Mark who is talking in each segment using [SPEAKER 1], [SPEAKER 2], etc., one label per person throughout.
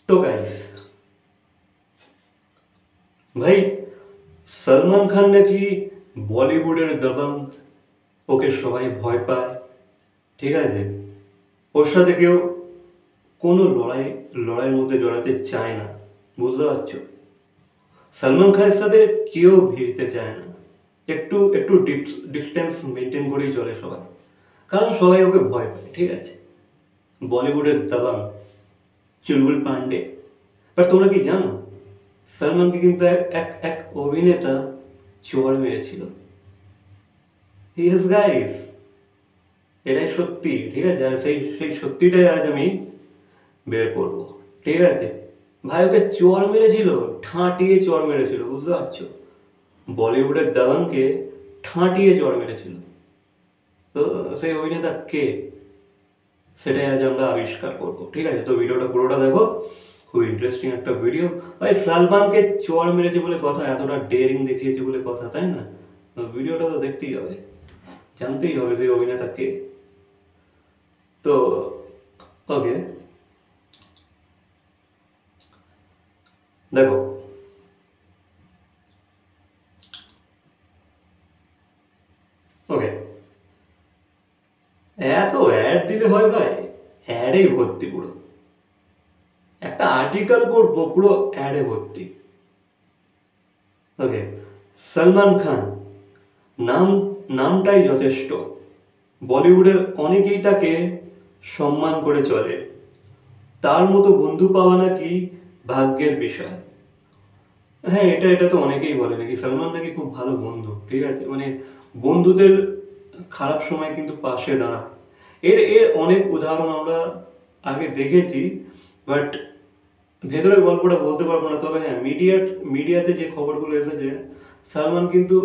[SPEAKER 1] তো গাইস ভাই, সলমান খান নাকি বলিউডের দবং, ওকে সবাই ভয় পায়। ঠিক আছে, ওর সাথে কেউ কোনো লড়াইয়ের মধ্যে জড়াতে চায় না। বুঝতে পারছো? সলমান খানের সাথে কেউ ভিড়তে চায় না। একটু একটু ডিস্টেন্স মেনটেন করেই চলে সবাই, কারণ সবাই ওকে ভয় পায়। ঠিক আছে, বলিউডের দবং চুলবুল পান্ডে। বাট তোমরা কি জানো, সলমানকে কিন্তু এক এক অভিনেতা চড় মেরেছিল। ইয়েস গাইস, এটাই সত্যি। ঠিক আছে, আর সেই সেই সত্যিটাই আজ আমি বের করবো। ঠিক আছে, ভাই ওকে চড় মেরেছিল, ঠাঁটিয়ে চড় মেরেছিল। বুঝতে পারছো? বলিউডের দাবাংকে ঠাঁটিয়ে চড় মেরেছিল। তো সেই অভিনেতা কে, সেটাই আজ আমরা আবিষ্কার করবো। ঠিক আছে, তো ভিডিওটা পুরোটা দেখো, খুব ইন্টারেস্টিং একটা ভিডিও। ভাই সালমানকে চড় মেরেছে বলে কথা, এতটা ডেয়ারিং দেখিয়েছে বলে কথা, তাই না? ভিডিওটা তো দেখতেই হবে, জানতেই হবে যে অভিনেতা কে। তো ওকে, দেখো। ওকে, এত অ্যাড দিলে হয় ভাই? অ্যাডেই ভর্তি পুরো, একটা আর্টিকেল পড়বো পুরো অ্যাডে ভর্তি। ওকে, সলমান খান নাম, নামটাই যথেষ্ট। বলিউডের অনেকেই তাকে সম্মান করে চলে। তার মতো বন্ধু পাওয়া নাকি ভাগ্যের বিষয়। হ্যাঁ, এটা এটা তো অনেকেই বলে নাকি সলমান নাকি খুব ভালো বন্ধু। ঠিক আছে, মানে বন্ধুদের খারাপ সময় কিন্তু পাশে দাঁড়ায়। এর এর অনেক উদাহরণ আমরা আগে দেখেছি, বাট ভেতরের গল্পটা বলতে পারবো না। তবে হ্যাঁ, মিডিয়াতে যে খবরগুলো এসেছে, সালমান কিন্তু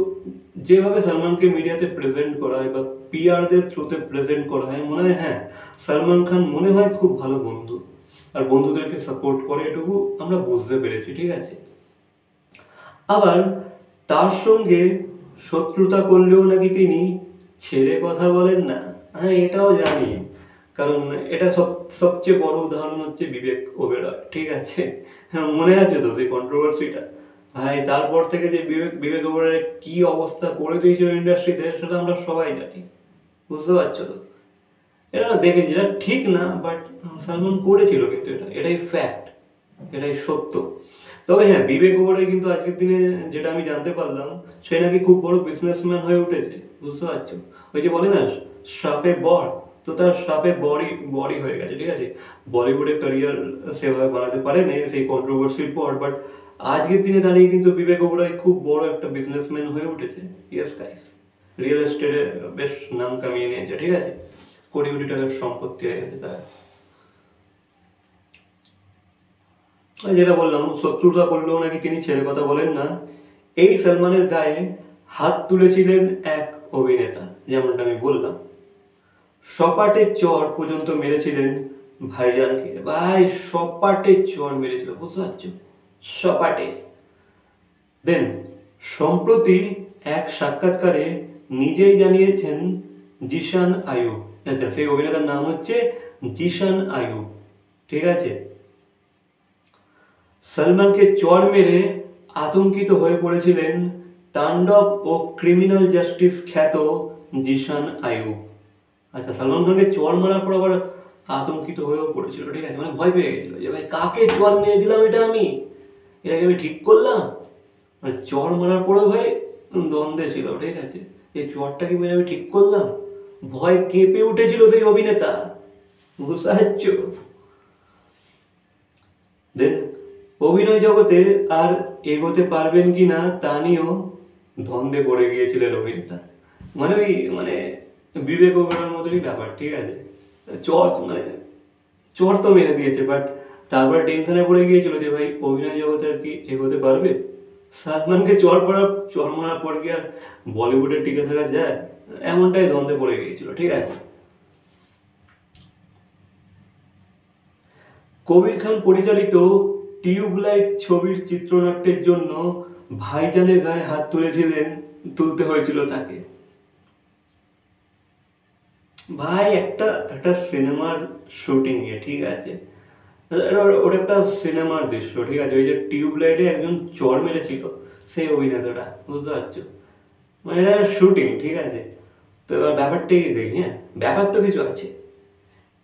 [SPEAKER 1] যেভাবে সালমানকে মিডিয়াতে প্রেজেন্ট করা হয় বা পিআরদের থ্রুতে প্রেজেন্ট করা হয়, মনে হয় হ্যাঁ সালমান খান মনে হয় খুব ভালো বন্ধু, আর বন্ধুদেরকে সাপোর্ট করে, এটুকু আমরা বুঝতে পেরেছি। ঠিক আছে, আবার তার সঙ্গে শত্রুতা করলেও নাকি তিনি ছেড়ে কথা বলেন না। হ্যাঁ, এটাও জানি, কারণ এটা সবচেয়ে বড় উদাহরণ হচ্ছে বিবেক ওবেরয়। ঠিক আছে, হ্যাঁ মনে আছে তো সেই কন্ট্রোভার্সিটা। ভাই তারপর থেকে যে বিবেক ওবেরয় কি অবস্থা করে দিয়েছিল ইন্ডাস্ট্রিতে, সেটা আমরা সবাই জানি। বুঝতে পারছো তো? এটা দেখেছি, এটা ঠিক না, বাট সালমান করেছিল, কিন্তু এটাই ফ্যাক্ট, এটাই সত্য। তবে হ্যাঁ, বিবেক ওবেরয় কিন্তু আজকের দিনে যেটা আমি জানতে পারলাম, সে নাকি খুব বড় বিজনেসম্যান হয়ে উঠেছে। বুঝতে পারছো? ওই যে বলে না সাপে বর, তো তার সাপে বড়ই হয়ে গেছে। ঠিক আছে, বলিউডে ক্যারিয়ার সেভাবে বানাতে পারেনি সেই কন্ট্রোভার্সির পর, বাট আজকের দিনে দাঁড়িয়ে কিন্তু বিবেক ওবেরয় খুব বড় একটা বিজনেসম্যান হয়ে উঠেছে। ইয়েস গাইস, রিয়েল এস্টেটে বেশ নাম কামিয়ে নিয়েছে। ঠিক আছে, কোটি কোটি টাকার সম্পত্তি হয়ে গেছে তার। যেটা বললাম, শত্রুতা করলেও নাকি তিনি ছেড়ে কথা বলেন না। এই সলমানের গায়ে হাত তুলেছিলেন এক অভিনেতা, যেমনটা আমি বললাম। সপাটে চর পর্যন্ত মেরেছিলেন ভাইজানকে। ভাই সপাটে চর মেরেছিল, বুঝতে পারছো? সপাটে। দেন সম্প্রতি এক সাক্ষাৎকারে নিজেই জানিয়েছেন জিশান আয়ুব। আচ্ছা, সেই অভিনেতার নাম হচ্ছে জিশান আয়ুব। ঠিক আছে, সলমানকে চড় মেরে আতঙ্কিত হয়ে পড়েছিলেন তাণ্ডব ও ক্রিমিনাল জাস্টিস খ্যাত জিশান আয়ুব। আচ্ছা, সলমান খানকে চড় মারার পর আবার আতঙ্কিত হয়েও পড়েছিল। ঠিক আছে, মানে ভয় পেয়ে গেছিল যে ভাই কাকে চড় মেরে দিলাম, এটাকে আমি ঠিক করলাম। মানে চড় মারার পরেও ভাই দ্বন্দ্বে ছিল। ঠিক আছে, এই চড়টাকে মেরে আমি ঠিক করলাম, ভয় কেঁপে উঠেছিল সেই অভিনেতা। বুঝতে পারছো? দেন অভিনয় জগতে আর এগোতে পারবেন কি না তা নিয়েও দ্বন্দ্বে পড়ে গিয়েছিলেন অভিনেতা। মানে ওই মানে বিবেক ওবেরয়ের মতনই ব্যাপার। ঠিক আছে, মানে চর তো মেরে দিয়েছে, বাট তারপরে টেনশনে পড়ে গিয়েছিল যে ভাই অভিনয় জগতে আর কি এগোতে পারবে। সালমানকে চর মারার পর কি আর বলিউডে টিকে থাকা যায়? এমনটাই দ্বন্দ্বে পড়ে গিয়েছিল। ঠিক আছে, কবির খান পরিচালিত টিউবলাইট ছবির চিত্রনাট্যের জন্য ভাইজানের গায়ে হাত তুলতে হয়েছিল তাকে। ভাই একটা একটা সিনেমার শুটিং এ, ঠিক আছে, ওটা একটা সিনেমার দৃশ্য, ঠিক আছে? ওই যে টিউবলাইটে একজন চর মেরেছিল সেই অভিনেতাটা, বুঝতে পারছো? মানে এটা শুটিং, ঠিক আছে? তো এবার ব্যাপারটাই দেখি, হ্যাঁ ব্যাপার তো কিছু আছে।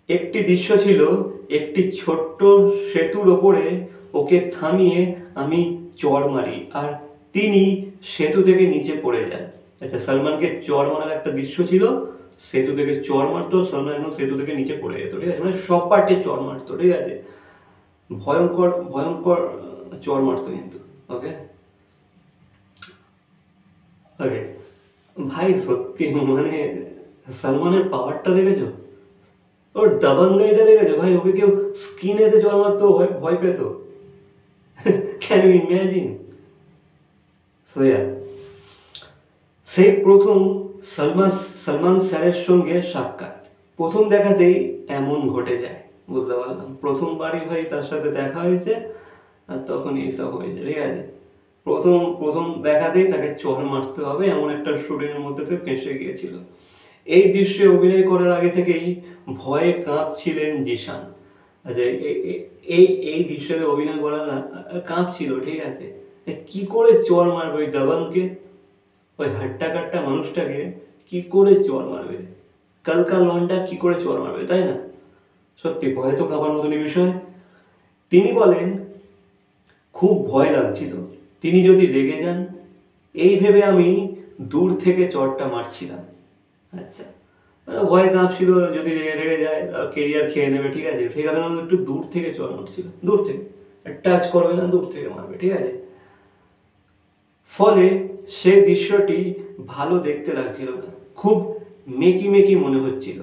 [SPEAKER 1] একটি দৃশ্য ছিল, একটি ছোট্ট সেতুর ওপরে ওকে থামিয়ে আমি চড় মারি আর তিনি সেতু থেকে নিচে পড়ে যান। আচ্ছা, সলমানকে চড় মারার একটা দৃশ্য ছিল, সেতু থেকে চড় মারতো, সলমান একদম সেতু থেকে নিচে পড়ে যেত, ঠিক আছে? মানে সব পার্টে চড় মারতো, ঠিক আছে? ভয়ঙ্কর ভয়ঙ্কর চড় মারতো কিন্তু। ওকে ওকে ভাই সত্যি মানে সলমানের পাওয়ারটা দেখেছো? ওর দাবাঙ্গাইটা দেখেছো ভাই? ওকে কেউ স্কিনেতে জল মারতো ভয় ভয় পেত। Can you imagine? সোয়া সেই প্রথম সলমান সলমান স্যারের সঙ্গে সাক্ষাৎ, প্রথম দেখাতেই এমন ঘটে যায়, বুঝতে পারলাম। প্রথমবারই ভাই তার সাথে দেখা হয়েছে আর তখন এইসব হয়েছে, ঠিক আছে? প্রথম প্রথম দেখাতেই তাকে চড় মারতে হবে এমন একটা শুটিংয়ের মধ্যে সে ফেঁসে গিয়েছিল। এই দৃশ্যে অভিনয় করার আগে থেকেই ভয়ে কাঁপছিলেন জিশান। আচ্ছা, এই এই দৃশ্যে অভিনয় করার কাঁপছিল, ঠিক আছে? কি করে চড় মারবে ওই দাবাংকে, ওই হাট্টা কাট্টা মানুষটাকে কি করে চড় মারবে? কালকা লনটা কি করে চড় মারবে, তাই না? সত্যি ভয় তো কাঁপার মতনই বিষয়। তিনি বলেন খুব ভয় লাগছিল, তিনি যদি রেগে যান, এই ভেবে আমি দূর থেকে চড়টা মারছিলাম। আচ্ছা, ভয় কাঁপছিল, যদি রেগে রেগে যায় কেরিয়ার খেয়ে নেবে, ঠিক আছে? সেই কারণে একটু দূর থেকে চড় মারছিল, দূর থেকে, টাচ করবে না, দূর থেকে মারবে, ঠিক আছে? ফলে সে দৃশ্যটি ভালো দেখতে লাগছিল না, খুব মেকি মেকি মনে হচ্ছিল।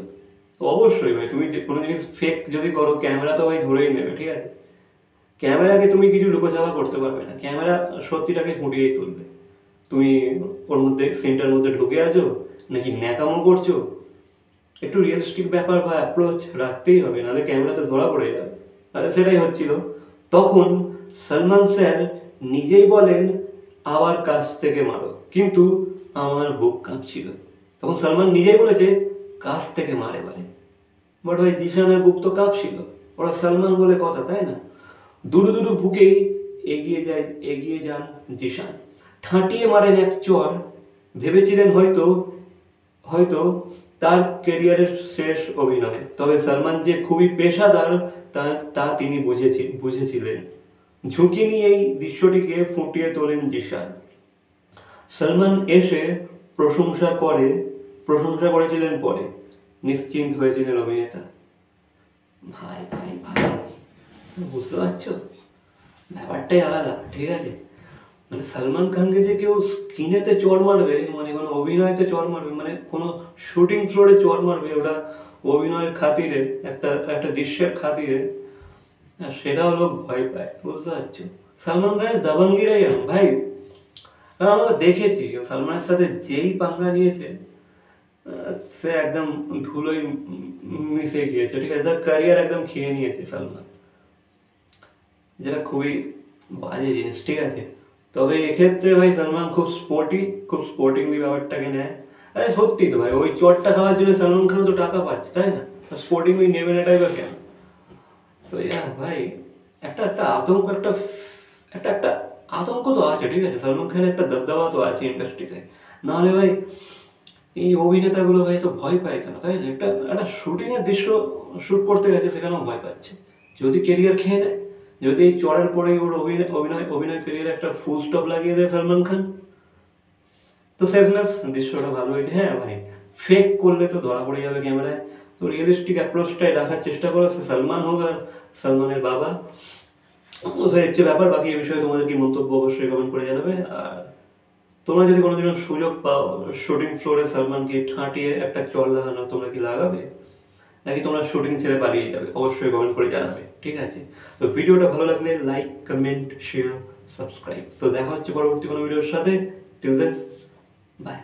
[SPEAKER 1] অবশ্যই ভাই, তুমি যে কোনো জিনিস ফেক যদি করো, ক্যামেরা তো ভাই ধরেই নেবে, ঠিক আছে? ক্যামেরাকে তুমি কিছু লুকোচাপা করতে পারবে না, ক্যামেরা সত্যিটাকে ফুটিয়েই তুলবে। তুমি ওর মধ্যে সিনটার মধ্যে ঢুকে আছো নাকি ন্যাকামো করছো, একটু রিয়েলিস্টিক ব্যাপার বা অ্যাপ্রোচ রাখতেই হবে, নাহলে ক্যামেরাতে ধরা পড়ে যাবে। তাহলে সেটাই হচ্ছিল। তখন সলমান স্যার নিজেই বলেন আবার কাছ থেকে মারো, কিন্তু আমার বুক কাঁপছিল। তখন সলমান নিজেই বলেছে কাছ থেকে মারে বলে, বাট ভাই জিশানের বুক তো কাঁপছিল, ওরা সলমান বলে কথা, তাই না? দুরু দুরু বুকেই এগিয়ে যান জিশান, ঠাঁটিয়ে মারেন এক চর। ভেবেছিলেন হয়তো হয়তো তার কেরিয়ারের শেষ অভিনয়, তবে সলমান যে খুবই পেশাদার তা তা তিনি বুঝেছিলেন। ঝুঁকি নিয়ে এই দৃশ্যটিকে ফুটিয়ে তোলেন জিশান। সলমান এসে প্রশংসা করেছিলেন, পরে নিশ্চিন্ত হয়েছিলেন অভিনেতা। ভাই ভাই ভাই, বুঝতে পারছো? ব্যাপারটাই আলাদা, ঠিক আছে? মানে সলমান খানকে যে কেউ স্ক্রিনেতে চড় মারবে, মানে কোনো অভিনয়তে চড় মারবে, মানে কোনো শুটিং ফ্লোরে চড় মারবে, ওটা অভিনয়ের খাতিরে, একটা একটা দৃশ্যের খাতিরে, সেটাও লোক ভয় পায়, বুঝতে পারছো? সলমান খানের দাবাঙ্গিরাই এমন ভাই। কারণ আমরা দেখেছি সলমানের সাথে যেই পাঙ্গা নিয়েছে, সে একদম ধুলোয় মিশে গিয়েছে, ঠিক আছে? তার ক্যারিয়ার একদম খেয়ে নিয়েছে সলমান, যেটা খুবই বাজে জিনিস, ঠিক আছে? তবে এক্ষেত্রে ভাই সলমান খুব স্পোর্টিংলি ব্যাপারটাকে নেয়। আরে সত্যি তো ভাই, ওই চটটা খাওয়ার জন্য সলমান খানও তো টাকা পাচ্ছে, তাই না? স্পোর্টিংলি নেবে না টাইপের কেন? তো ভাই, একটা একটা আতঙ্ক একটা একটা একটা আতঙ্ক তো আছে, ঠিক আছে? সলমান খানের একটা দবদবা তো আছে ইন্ডাস্ট্রিতে, নাহলে ভাই এই অভিনেতাগুলো ভাই তো ভয় পায় কেন, তাই না? একটা একটা শুটিংয়ের দৃশ্য শ্যুট করতে গেছে, সেখানেও ভয় পাচ্ছে। যদি কেরিয়ার খেয়ে নেয়, যদি এই চড়ার পরেই ওর অভিনয় ক্যারিয়ারে একটা ফুল স্টপ লাগিয়ে দেয় সলমান খান, তো সেফনেস দৃশ্যটা ভালো হয়েছে। হ্যাঁ ভাই, ফেক করলে তো ধরা পড়ে যাবে ক্যামেরায়, তো রিয়েলিস্টিক অ্যাপ্রোচটাই রাখার চেষ্টা করো, সে সলমান হোক আর সলমানের বাবা, ওদের হচ্ছে ব্যাপার। বাকি এই বিষয়ে তোমাদের কি মন্তব্য অবশ্যই কমেন্ট করে জানাবে। আর তোমরা যদি কোনোদিন সুযোগ পাও শুটিং ফ্লোরে সলমানকে ঠাঁটিয়ে একটা চল লাগানো, তোমরা কি লাগাবে নাকি তোমরা শুটিং ছেড়ে পালিয়ে যাবে? অবশ্যই কমেন্ট করে জানাবে, ঠিক আছে? তো ভিডিওটা ভালো লাগলে লাইক, কমেন্ট, শেয়ার, সাবস্ক্রাইব। তো দেখা হচ্ছে পরবর্তী কোনো ভিডিওর সাথে। Till then, by.